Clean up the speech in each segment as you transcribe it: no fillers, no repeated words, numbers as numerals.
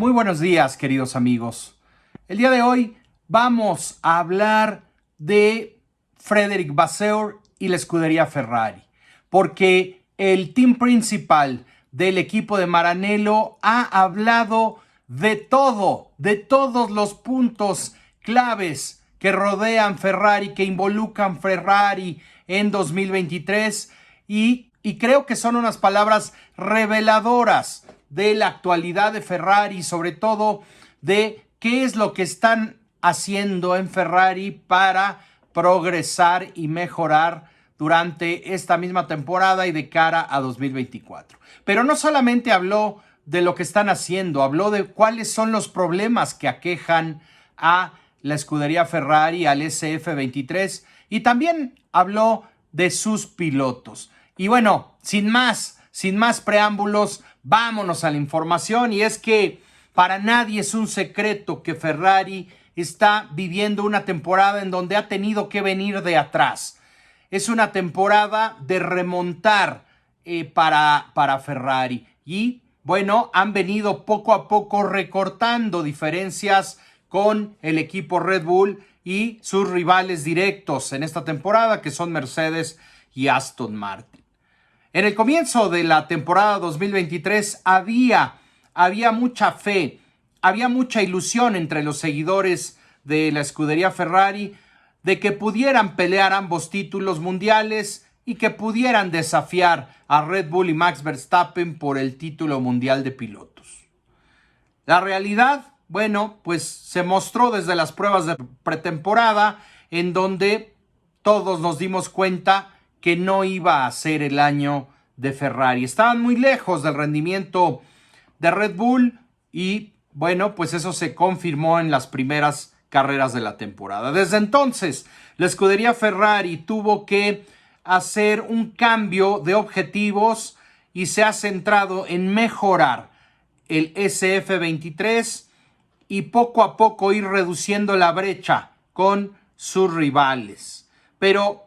Muy buenos días, queridos amigos. El día de hoy vamos a hablar de Frédéric Vasseur y la escudería Ferrari, porque el team principal del equipo de Maranello ha hablado de todo, de todos los puntos claves que rodean Ferrari, que involucran Ferrari en 2023 y creo que son unas palabras reveladoras de la actualidad de Ferrari, sobre todo de qué es lo que están haciendo en Ferrari para progresar y mejorar durante esta misma temporada y de cara a 2024. Pero no solamente habló de lo que están haciendo, habló de cuáles son los problemas que aquejan a la escudería Ferrari, al SF23, y también habló de sus pilotos. Y bueno, sin más preámbulos, vámonos a la información, y es que para nadie es un secreto que Ferrari está viviendo una temporada en donde ha tenido que venir de atrás. Es una temporada de remontar para Ferrari y bueno, han venido poco a poco recortando diferencias con el equipo Red Bull y sus rivales directos en esta temporada, que son Mercedes y Aston Martin. En el comienzo de la temporada 2023 había mucha fe, había mucha ilusión entre los seguidores de la escudería Ferrari de que pudieran pelear ambos títulos mundiales y que pudieran desafiar a Red Bull y Max Verstappen por el título mundial de pilotos. La realidad, bueno, pues se mostró desde las pruebas de pretemporada, en donde todos nos dimos cuenta que no iba a ser el año de Ferrari. Estaban muy lejos del rendimiento de Red Bull y bueno, pues eso se confirmó en las primeras carreras de la temporada. Desde entonces, la escudería Ferrari tuvo que hacer un cambio de objetivos y se ha centrado en mejorar el SF23 y poco a poco ir reduciendo la brecha con sus rivales. Pero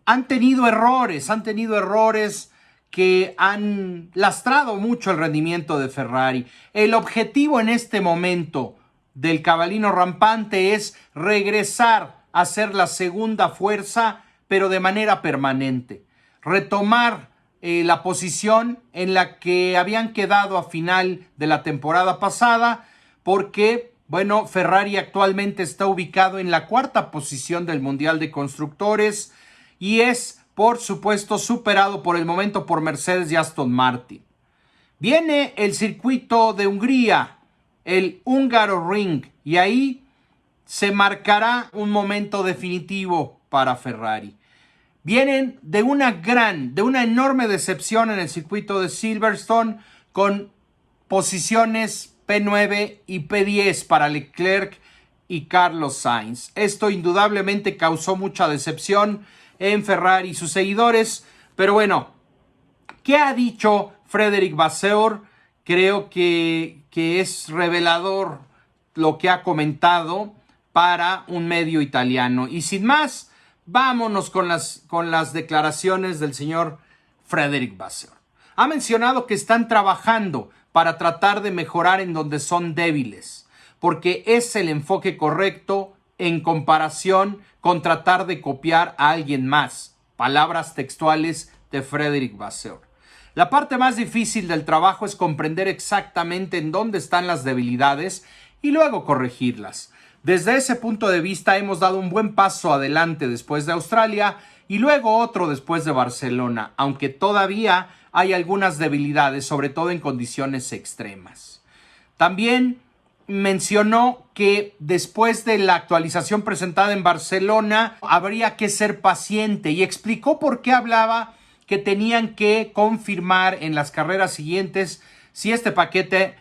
han tenido errores que han lastrado mucho el rendimiento de Ferrari. El objetivo en este momento del cabalino rampante es regresar a ser la segunda fuerza, pero de manera permanente. Retomar la posición en la que habían quedado a final de la temporada pasada, porque, bueno, Ferrari actualmente está ubicado en la cuarta posición del Mundial de Constructores y es, por supuesto, superado por el momento por Mercedes y Aston Martin. Viene el circuito de Hungría, el Hungaroring, y ahí se marcará un momento definitivo para Ferrari. Vienen de una enorme decepción en el circuito de Silverstone, con posiciones P9 y P10 para Leclerc y Carlos Sainz. Esto indudablemente causó mucha decepción en Ferrari y sus seguidores, pero bueno, ¿qué ha dicho Frédéric Vasseur? Creo que es revelador lo que ha comentado para un medio italiano. Y sin más, vámonos con las declaraciones del señor Frédéric Vasseur. Ha mencionado que están trabajando para tratar de mejorar en donde son débiles, porque es el enfoque correcto en comparación con tratar de copiar a alguien más. Palabras textuales de Frédéric Vasseur. La parte más difícil del trabajo es comprender exactamente en dónde están las debilidades y luego corregirlas. Desde ese punto de vista hemos dado un buen paso adelante después de Australia y luego otro después de Barcelona, aunque todavía hay algunas debilidades, sobre todo en condiciones extremas. También mencionó que después de la actualización presentada en Barcelona habría que ser paciente y explicó por qué hablaba que tenían que confirmar en las carreras siguientes si este paquete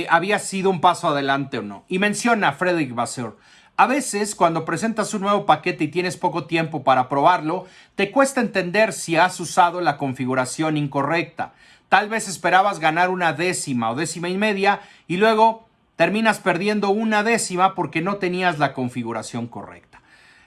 había sido un paso adelante o no. Y menciona a Frédéric Vasseur: a veces cuando presentas un nuevo paquete y tienes poco tiempo para probarlo, te cuesta entender si has usado la configuración incorrecta. Tal vez esperabas ganar una décima o décima y media y luego terminas perdiendo una décima porque no tenías la configuración correcta.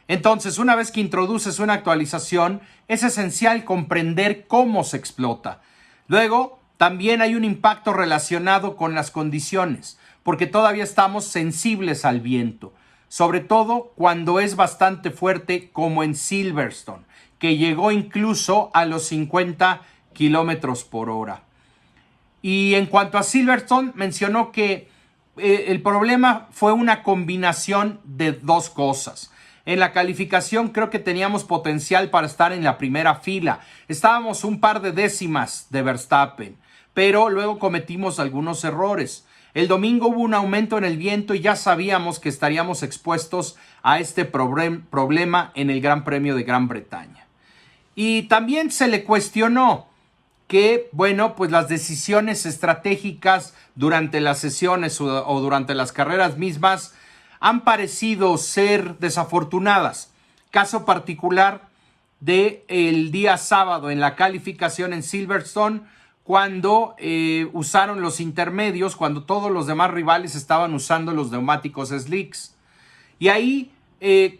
Entonces, una vez que introduces una actualización, es esencial comprender cómo se explota. Luego, también hay un impacto relacionado con las condiciones. porque todavía estamos sensibles al viento, sobre todo cuando es bastante fuerte como en Silverstone, que llegó incluso a los 50 kilómetros por hora. Y en cuanto a Silverstone, mencionó que el problema fue una combinación de dos cosas. En la calificación creo que teníamos potencial para estar en la primera fila. Estábamos un par de décimas de Verstappen, pero luego cometimos algunos errores. El domingo hubo un aumento en el viento y ya sabíamos que estaríamos expuestos a este problema en el Gran Premio de Gran Bretaña. Y también se le cuestionó que, bueno, pues las decisiones estratégicas durante las sesiones o durante las carreras mismas han parecido ser desafortunadas. Caso particular del día sábado en la calificación en Silverstone, cuando usaron los intermedios, cuando todos los demás rivales estaban usando los neumáticos slicks. Y ahí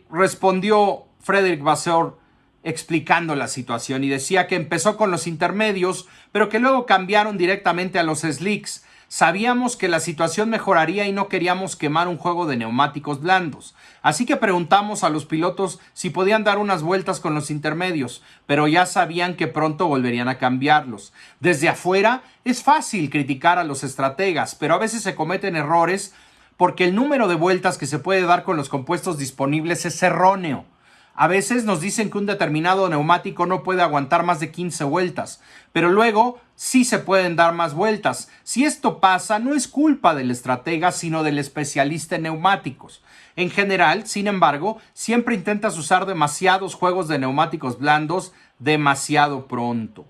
respondió Frédéric Vasseur explicando la situación y decía que empezó con los intermedios, pero que luego cambiaron directamente a los slicks. Sabíamos que la situación mejoraría y no queríamos quemar un juego de neumáticos blandos. Así que preguntamos a los pilotos si podían dar unas vueltas con los intermedios, pero ya sabían que pronto volverían a cambiarlos. Desde afuera es fácil criticar a los estrategas, pero a veces se cometen errores porque el número de vueltas que se puede dar con los compuestos disponibles es erróneo. A veces nos dicen que un determinado neumático no puede aguantar más de 15 vueltas, pero luego sí se pueden dar más vueltas. Si esto pasa, no es culpa del estratega, sino del especialista en neumáticos. En general, sin embargo, siempre intentas usar demasiados juegos de neumáticos blandos demasiado pronto.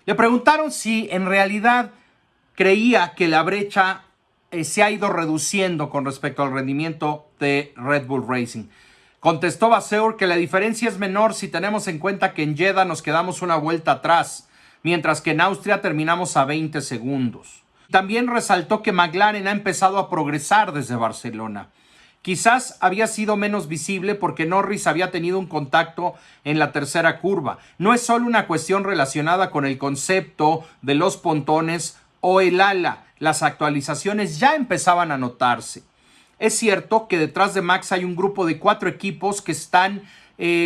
Le preguntaron si en realidad creía que la brecha se ha ido reduciendo con respecto al rendimiento de Red Bull Racing. Contestó Vasseur que la diferencia es menor si tenemos en cuenta que en Jeddah nos quedamos una vuelta atrás, mientras que en Austria terminamos a 20 segundos. También resaltó que McLaren ha empezado a progresar desde Barcelona. Quizás había sido menos visible porque Norris había tenido un contacto en la tercera curva. No es solo una cuestión relacionada con el concepto de los pontones o el ala. Las actualizaciones ya empezaban a notarse. Es cierto que detrás de Max hay un grupo de 4 equipos que están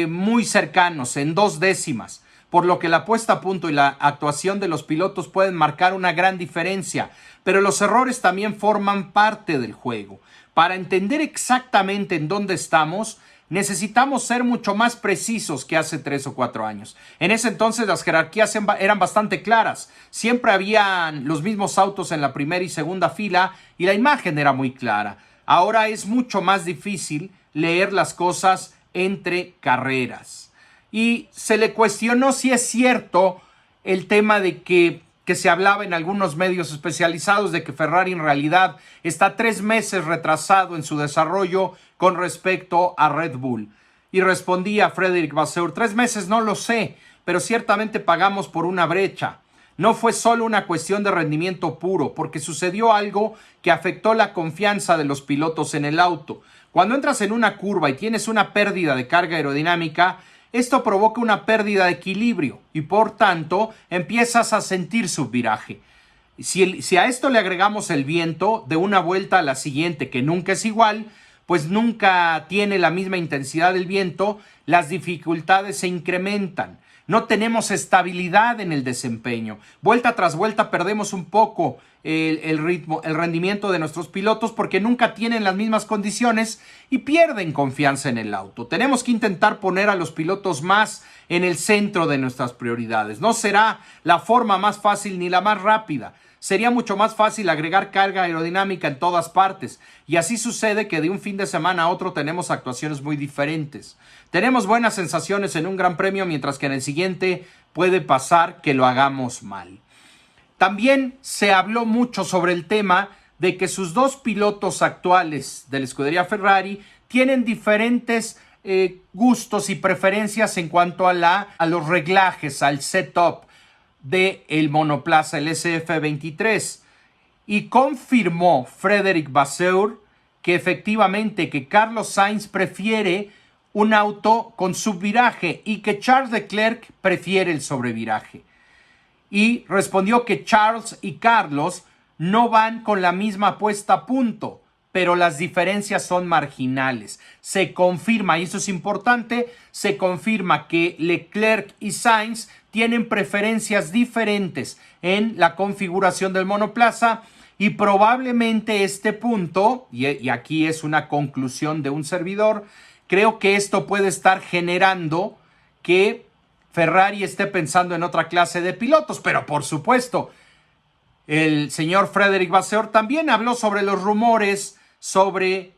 muy cercanos, en 2 décimas, por lo que la puesta a punto y la actuación de los pilotos pueden marcar una gran diferencia, pero los errores también forman parte del juego. Para entender exactamente en dónde estamos, necesitamos ser mucho más precisos que hace 3 o 4 años. En ese entonces las jerarquías eran bastante claras. Siempre habían los mismos autos en la primera y segunda fila y la imagen era muy clara. Ahora es mucho más difícil leer las cosas entre carreras. Y se le cuestionó si es cierto el tema de que se hablaba en algunos medios especializados de que Ferrari en realidad está 3 meses retrasado en su desarrollo con respecto a Red Bull. Y respondía Frédéric Vasseur: 3 meses no lo sé, pero ciertamente pagamos por una brecha. No fue solo una cuestión de rendimiento puro, porque sucedió algo que afectó la confianza de los pilotos en el auto. Cuando entras en una curva y tienes una pérdida de carga aerodinámica, esto provoca una pérdida de equilibrio y por tanto empiezas a sentir subviraje. Si a esto le agregamos el viento de una vuelta a la siguiente, que nunca es igual, pues nunca tiene la misma intensidad del viento, las dificultades se incrementan. No tenemos estabilidad en el desempeño. Vuelta tras vuelta perdemos un poco el ritmo, el rendimiento de nuestros pilotos porque nunca tienen las mismas condiciones y pierden confianza en el auto. Tenemos que intentar poner a los pilotos más en el centro de nuestras prioridades. No será la forma más fácil ni la más rápida. Sería mucho más fácil agregar carga aerodinámica en todas partes. Y así sucede que de un fin de semana a otro tenemos actuaciones muy diferentes. Tenemos buenas sensaciones en un gran premio, mientras que en el siguiente puede pasar que lo hagamos mal. También se habló mucho sobre el tema de que sus 2 pilotos actuales de la escudería Ferrari tienen diferentes gustos y preferencias en cuanto a los reglajes, al setup del monoplaza, el SF23, y confirmó Frédéric Vasseur que efectivamente que Carlos Sainz prefiere un auto con subviraje y que Charles Leclerc prefiere el sobreviraje. Y respondió que Charles y Carlos no van con la misma puesta a punto, pero las diferencias son marginales. Se confirma, y eso es importante, se confirma que Leclerc y Sainz tienen preferencias diferentes en la configuración del monoplaza y probablemente este punto, y aquí es una conclusión de un servidor, creo que esto puede estar generando que Ferrari esté pensando en otra clase de pilotos, pero por supuesto, el señor Frédéric Vasseur también habló sobre los rumores sobre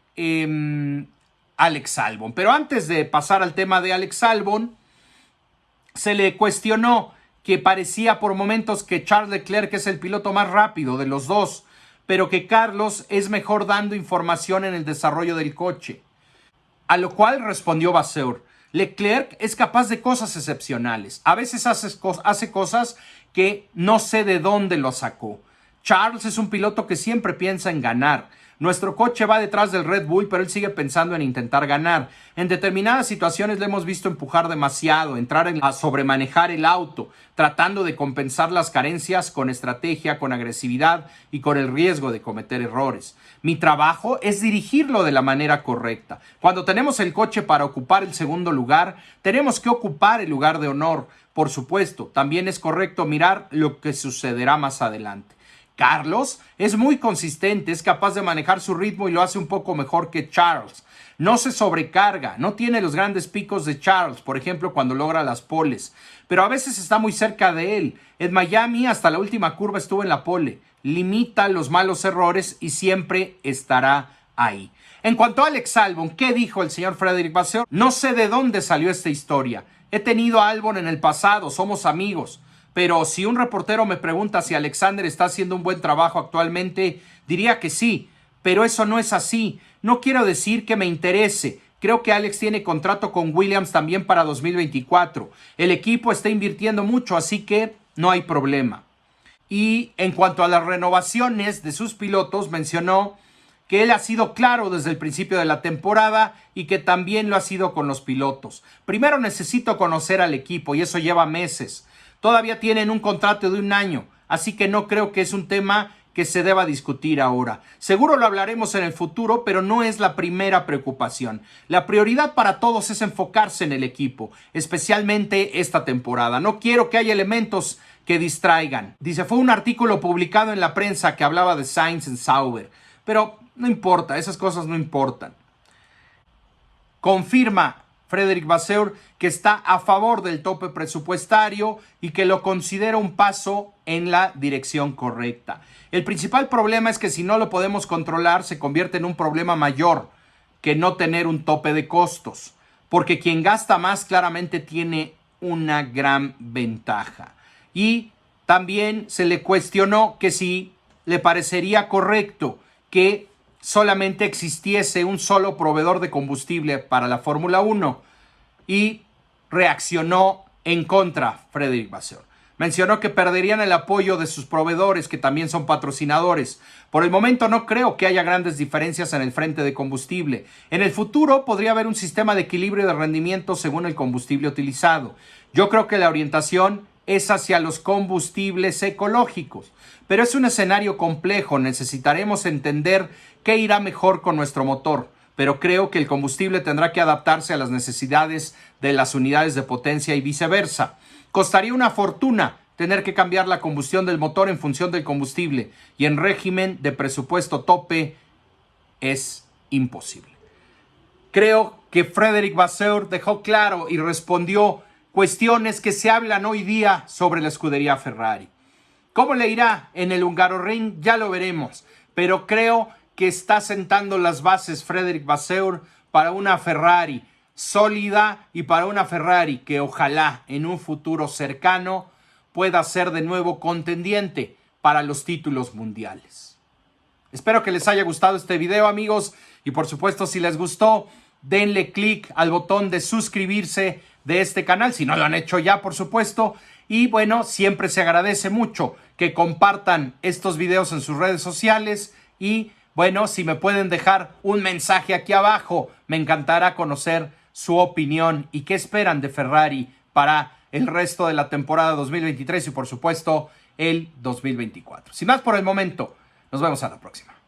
Alex Albon. Pero antes de pasar al tema de Alex Albon, se le cuestionó que parecía por momentos que Charles Leclerc es el piloto más rápido de los dos, pero que Carlos es mejor dando información en el desarrollo del coche. A lo cual respondió Vasseur: Leclerc es capaz de cosas excepcionales. A veces hace cosas que no sé de dónde lo sacó. Charles es un piloto que siempre piensa en ganar. Nuestro coche va detrás del Red Bull, pero él sigue pensando en intentar ganar. En determinadas situaciones le hemos visto empujar demasiado, entrar a sobremanejar el auto, tratando de compensar las carencias con estrategia, con agresividad y con el riesgo de cometer errores. Mi trabajo es dirigirlo de la manera correcta. Cuando tenemos el coche para ocupar el segundo lugar, tenemos que ocupar el lugar de honor. Por supuesto, también es correcto mirar lo que sucederá más adelante. Carlos es muy consistente, es capaz de manejar su ritmo y lo hace un poco mejor que Charles. No se sobrecarga, no tiene los grandes picos de Charles, por ejemplo, cuando logra las poles, pero a veces está muy cerca de él. En Miami, hasta la última curva estuvo en la pole. Limita los malos errores y siempre estará ahí. En cuanto a Alex Albon, ¿qué dijo el señor Frédéric Vasseur? No sé de dónde salió esta historia. He tenido a Albon en el pasado, somos amigos. Pero si un reportero me pregunta si Alexander está haciendo un buen trabajo actualmente, diría que sí, pero eso no es así. No quiero decir que me interese. Creo que Alex tiene contrato con Williams también para 2024. El equipo está invirtiendo mucho, así que no hay problema. Y en cuanto a las renovaciones de sus pilotos, mencionó que él ha sido claro desde el principio de la temporada y que también lo ha sido con los pilotos. Primero necesito conocer al equipo y eso lleva meses. Todavía tienen un contrato de 1 año, así que no creo que es un tema que se deba discutir ahora. Seguro lo hablaremos en el futuro, pero no es la primera preocupación. La prioridad para todos es enfocarse en el equipo, especialmente esta temporada. No quiero que haya elementos que distraigan. Dice, fue un artículo publicado en la prensa que hablaba de Sainz en Sauber, pero no importa, esas cosas no importan. Confirma Frédéric Vasseur que está a favor del tope presupuestario y que lo considera un paso en la dirección correcta. El principal problema es que si no lo podemos controlar, se convierte en un problema mayor que no tener un tope de costos, porque quien gasta más claramente tiene una gran ventaja. Y también se le cuestionó que si le parecería correcto que solamente existiese un solo proveedor de combustible para la Fórmula 1 y reaccionó en contra Frédéric Vasseur. Mencionó que perderían el apoyo de sus proveedores, que también son patrocinadores. Por el momento no creo que haya grandes diferencias en el frente de combustible. En el futuro podría haber un sistema de equilibrio de rendimiento según el combustible utilizado. Yo creo que la orientación es hacia los combustibles ecológicos, pero es un escenario complejo. Necesitaremos entender qué irá mejor con nuestro motor, pero creo que el combustible tendrá que adaptarse a las necesidades de las unidades de potencia y viceversa. Costaría una fortuna tener que cambiar la combustión del motor en función del combustible, y en régimen de presupuesto tope es imposible. Creo que Frédéric Vasseur dejó claro y respondió cuestiones que se hablan hoy día sobre la escudería Ferrari. ¿Cómo le irá en el Hungaroring? Ya lo veremos, pero creo que está sentando las bases Frédéric Vasseur para una Ferrari sólida y para una Ferrari que ojalá en un futuro cercano pueda ser de nuevo contendiente para los títulos mundiales. Espero que les haya gustado este video, amigos, y por supuesto, si les gustó, denle click al botón de suscribirse de este canal, si no lo han hecho ya, por supuesto. Y bueno, siempre se agradece mucho que compartan estos videos en sus redes sociales. Y bueno, si me pueden dejar un mensaje aquí abajo, me encantará conocer su opinión y qué esperan de Ferrari para el resto de la temporada 2023 y por supuesto el 2024. Sin más por el momento, Nos vemos a la próxima.